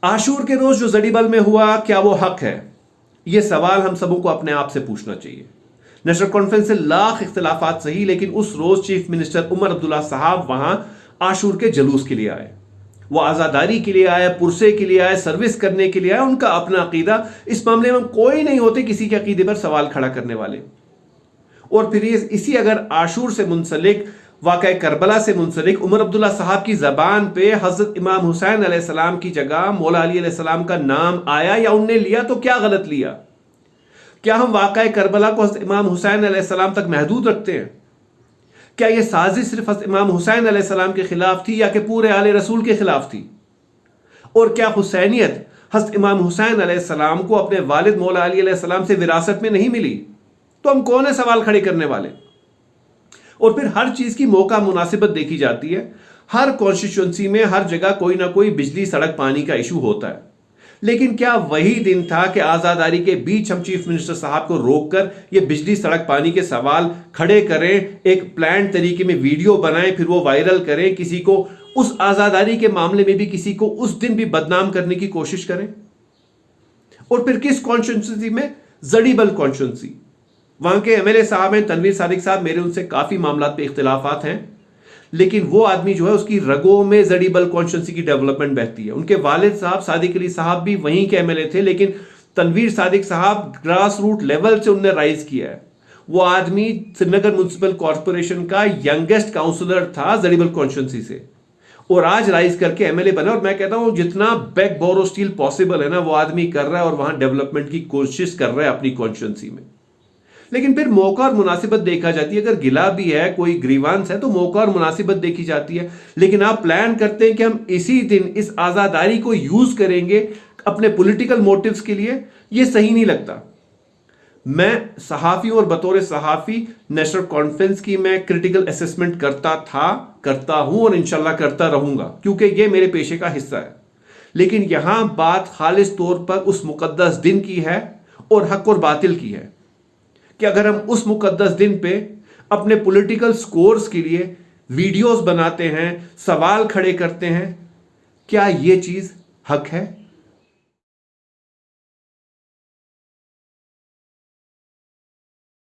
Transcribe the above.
आशूर के रोज जो जड़ीबल में हुआ, क्या वो हक है? ये सवाल हम सबों को अपने आप से पूछना चाहिए। नेशनल कॉन्फ्रेंस से लाख इख्तिलाफात सही, लेकिन उस रोज चीफ मिनिस्टर उमर अब्दुल्ला साहब वहां आशूर के जलूस के लिए आए। वो आज़ादारी के लिए आए, पुरसे के लिए आए, सर्विस करने के लिए आए। उनका अपना अकीदा, इस मामले में कोई नहीं होते किसी के अकीदे पर सवाल खड़ा करने वाले। और फिर इसी अगर आशूर से मुंसलिक, वाक़या करबला से मुंसलिक उमर अब्दुल्ला साहब की ज़बान पे हज़रत इमाम हुसैन अलैहिस्सलाम की जगह मौला अली अलैहिस्सलाम का नाम आया या उनने लिया, तो क्या गलत लिया? क्या हम वाक़या करबला को हज़रत इमाम हुसैन अलैहिस्सलाम तक महदूद रखते हैं? क्या यह साजिश सिर्फ हज़रत इमाम हुसैन अलैहिस्सलाम के खिलाफ थी या कि पूरे आले रसूल के खिलाफ थी? और क्या हुसैनियत हज़रत इमाम हुसैन अलैहिस्सलाम को अपने वालिद मौला अली अलैहिस्सलाम से विरासत में नहीं मिली? तो हम कौन है सवाल खड़े करने वाले? और फिर हर चीज की मौका मुनासिबत देखी जाती है। हर कॉन्स्टिट्यूंसी में हर जगह कोई ना कोई बिजली सड़क पानी का इशू होता है। लेकिन क्या वही दिन था कि आज़ादारी के बीच हम चीफ मिनिस्टर साहब को रोककर ये बिजली सड़क पानी के सवाल खड़े करें, एक प्लान तरीके में वीडियो बनाएं, फिर वो वायरल करें, किसी को उस आज़ादारी के मामले में भी किसी को उस दिन भी बदनाम करने की कोशिश करें? और फिर किस कॉन्स्टिट्यूंसी में? जड़ीबल कॉन्स्टिट्यूंसी। वहां के एमएलए साहब हैं तनवीर सादिक साहब, मेरे उनसे काफी मामलात पे इख्तिलाफात हैं, लेकिन वो आदमी जो है उसकी रगों में जड़ीबल कॉन्स्टिट्यूंसी की डेवलपमेंट बहती है। उनके वालिद साहब सादिक अली साहब भी वहीं के एमएलए थे, लेकिन तनवीर सादिक साहब ग्रास रूट लेवल से उनने राइज किया है। वो आदमी श्रीनगर म्युनिसिपल कॉर्पोरेशन का यंगेस्ट काउंसलर था जड़ीबल कॉन्स्टिट्यूंसी से, और आज राइज करके एमएलए बना। और मैं कहता हूं जितना बैक बोरो स्टील पॉसिबल है ना, वो आदमी कर रहा है और वहां डेवलपमेंट की कोशिश कर रहा है अपनी कॉन्स्टिट्यूंसी में। लेकिन फिर मौका और मुनासिबत देखा जाती है। अगर गिला भी है, कोई ग्रीवांस है, तो मौका और मुनासिबत देखी जाती है। लेकिन आप प्लान करते हैं कि हम इसी दिन इस आज़ादारी को यूज करेंगे अपने पॉलिटिकल मोटिव्स के लिए, यह सही नहीं लगता। मैं सहाफ़ी और बतौर सहाफ़ी नेशनल कॉन्फ्रेंस की मैं क्रिटिकल असेसमेंट करता था, करता हूं और इंशाल्लाह करता रहूंगा, क्योंकि यह मेरे पेशे का हिस्सा है। लेकिन यहां बात खालिस तौर पर उस मुकद्दस दिन की है और हक और बातिल की है कि अगर हम उस मुकद्दस दिन पे अपने पॉलिटिकल स्कोर्स के लिए वीडियोस बनाते हैं, सवाल खड़े करते हैं, क्या ये चीज हक है?